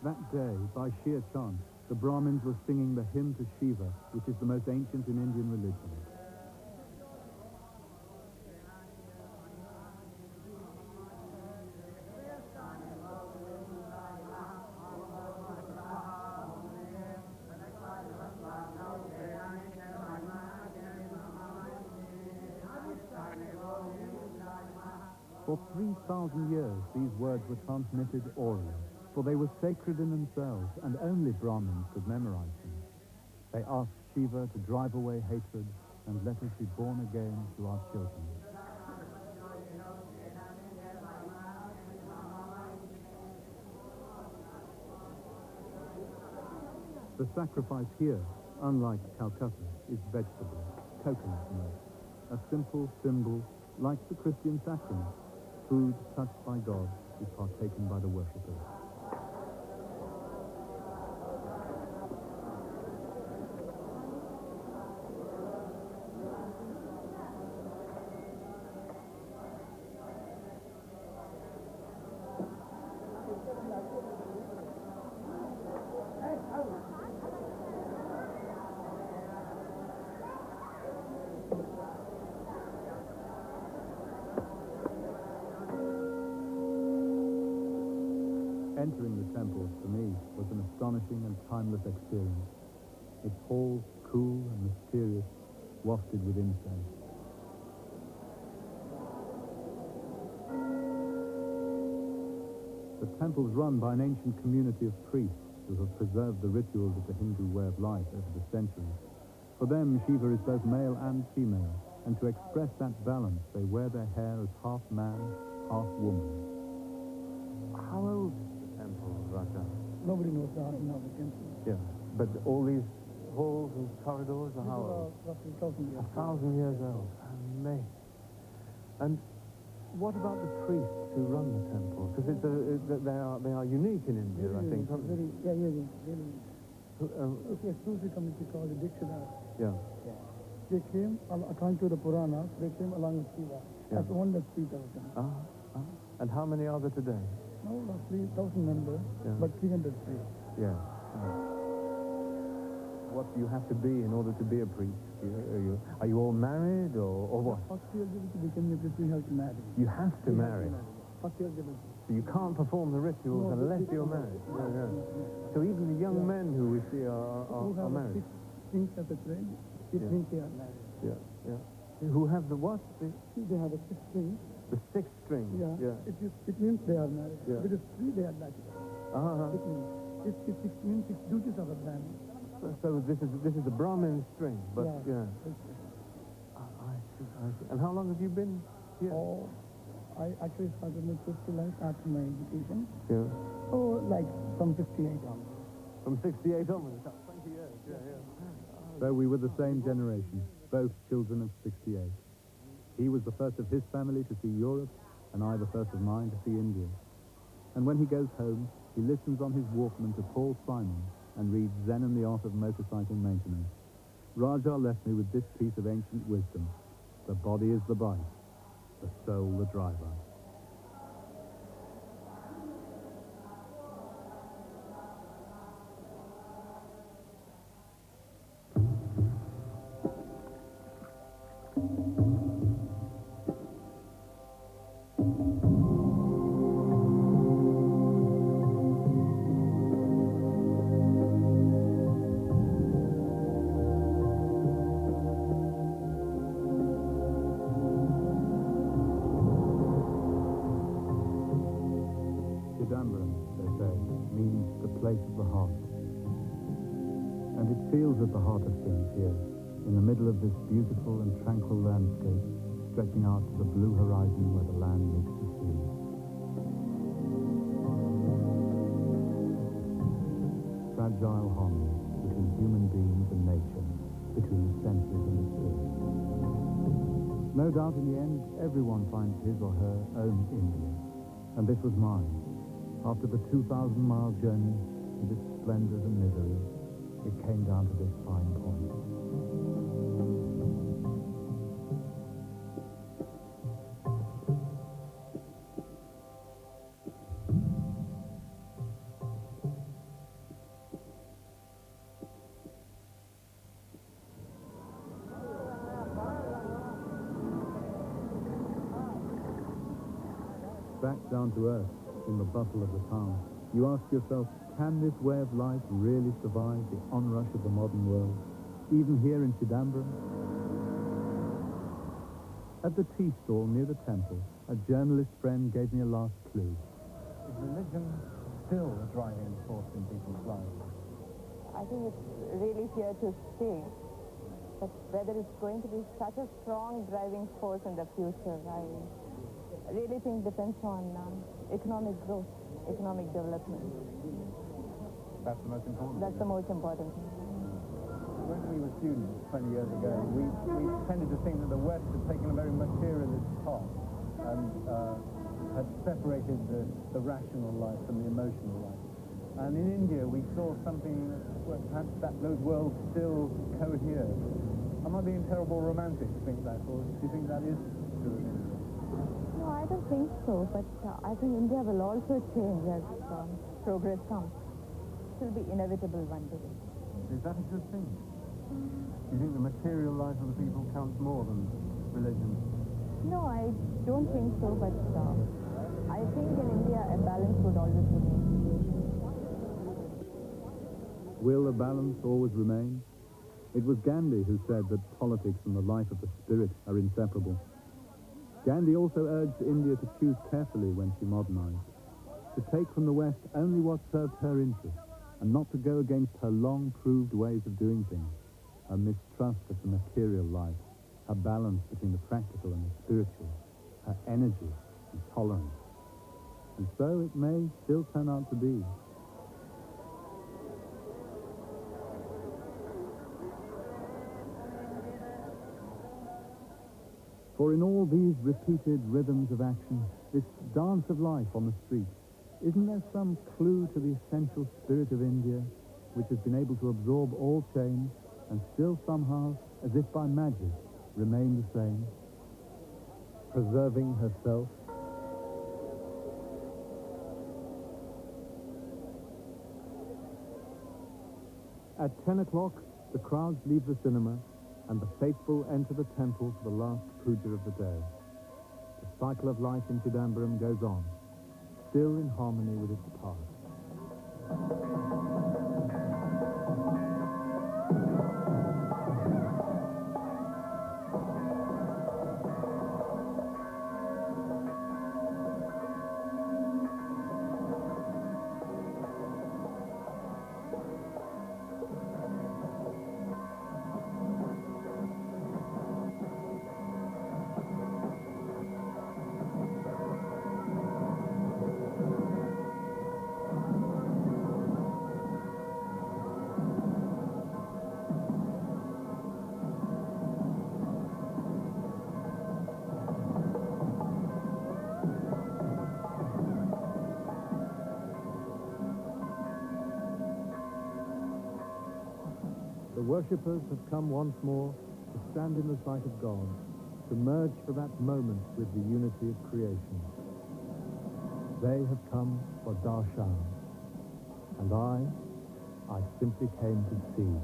That day, by sheer chance, the Brahmins were singing the hymn to Shiva, which is the most ancient in Indian religion. For 3,000 years, these words were transmitted orally, for they were sacred in themselves, and only Brahmins could memorize them. They asked Shiva to drive away hatred and let us be born again to our children. The sacrifice here, unlike Calcutta, is vegetable, coconut milk, a simple symbol like the Christian sacrament. Food touched by God is partaken by the worshippers. Entering the temple, for me, was an astonishing and timeless experience. Its halls, cool and mysterious, wafted with incense. The temple is run by an ancient community of priests who have preserved the rituals of the Hindu way of life over the centuries. For them, Shiva is both male and female, and to express that balance, they wear their hair as half man, half woman. How old is the temple, Raja? Nobody knows the temple. Yeah, but all these halls and corridors are how old? Roughly 1,000 years. 1,000 years old. Amazing. And what about the priests who run the temple? Because they are unique in India, I think. Very. It's an exclusive community called the Dikshadhar. Yeah. They came, according to the Puranas, they came along with Shiva. Yeah. That's one of 3,000. And how many are there today? No, roughly 1,000 members, Yeah. but 300 priests. Yeah. What do you have to be in order to be a priest? Are you all married or what? First year to become a priest, you have to marry. You have to marry. First year So you can't perform the rituals unless you're married. Yeah. So even the young men who we see are married. 6 strings at the thread, it means they are married. Yeah. Who have the what? They have a 6 strings. The 6th string. Yeah. It means they are married. Yeah. It is 3 they are bachelor. It means it 6 means 6 duties of a man. So this is the Brahmin string, but yeah. I see. And how long have you been here? Oh, I actually started my social life after my education. Yeah. Oh, like from 68 on. From 68 onwards, that's 20 years. Yeah. So we were the same generation, both children of 68. He was the first of his family to see Europe, and I the first of mine to see India. And when he goes home, he listens on his Walkman to Paul Simon and reads Zen and the Art of Motorcycle Maintenance. Raja left me with this piece of ancient wisdom. The body is the bike, the soul the driver. Feels at the heart of things here, in the middle of this beautiful and tranquil landscape, stretching out to the blue horizon where the land meets the sea. Fragile harmony between human beings and nature, between the senses and the spirit. No doubt in the end, everyone finds his or her own India, and this was mine. After the 2,000-mile journey, with its splendors and miseries, it came down to this fine point. back down to earth in the bustle of the town, you ask yourself, can this way of life really survive the onrush of the modern world, even here in Chidambaram? At the tea stall near the temple, a journalist friend gave me a last clue. Is religion still a driving force in people's lives? I think it's really here to stay. But whether it's going to be such a strong driving force in the future, I really think depends on economic growth, economic development. That's the most important. That's the most important thing. When we were students 20 years ago, we tended to think that the West had taken a very materialist path and had separated the rational life from the emotional life. And in India, we saw something where perhaps those worlds still cohere. Am I being terrible romantic to think that, or do you think that is true? No, I don't think so, but I think India will also change as progress comes. It will be inevitable one day. Is that a good thing? Do you think the material life of the people counts more than religion? No, I don't think so, but I think in India a balance would always remain. Will a balance always remain? It was Gandhi who said that politics and the life of the spirit are inseparable. Gandhi also urged India to choose carefully when she modernized, to take from the West only what served her interests, and not to go against her long-proved ways of doing things, her mistrust of the material life, her balance between the practical and the spiritual, her energy and tolerance. And so it may still turn out to be. For in all these repeated rhythms of action, this dance of life on the street, isn't there some clue to the essential spirit of India, which has been able to absorb all change and still somehow, as if by magic, remain the same, preserving herself? At 10 o'clock, the crowds leave the cinema, and the faithful enter the temple for the last puja of the day. The cycle of life in Chidambaram goes on, still in harmony with its past. The worshippers have come once more to stand in the sight of God, to merge for that moment with the unity of creation. They have come for darshan, and I simply came to see.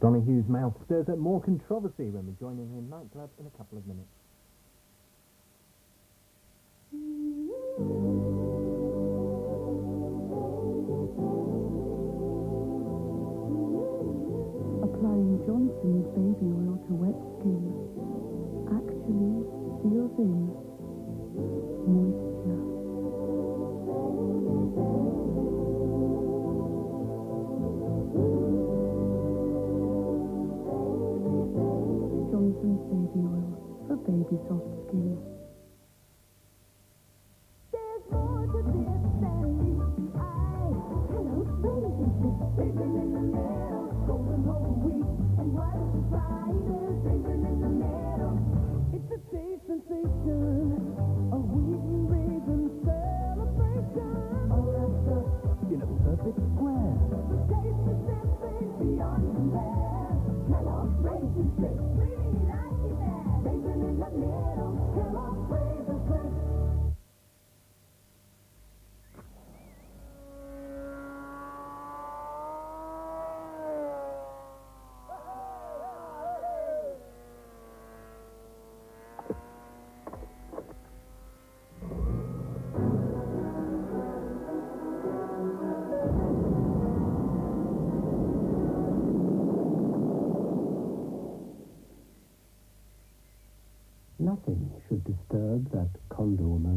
Donohue's mouth stirs up more controversy when we join him in nightclub in a couple of minutes. Applying Johnson's baby oil to wet skin actually seals in moisture. Johnson's baby oil for baby soft skin. There's more to this than meets the eye. Hello, relationships, sleeping in the middle, golden whole week, and what a surprise, sleeping in the middle. It's a taste sensation, a wheat and raisin celebration. All wrapped up In a perfect square. taste the sensation beyond compare. Kellogg's Raisin Flakes, really like it there. Raisin in the middle, Kellogg's Raisin Flakes. Nothing should disturb that condor moment.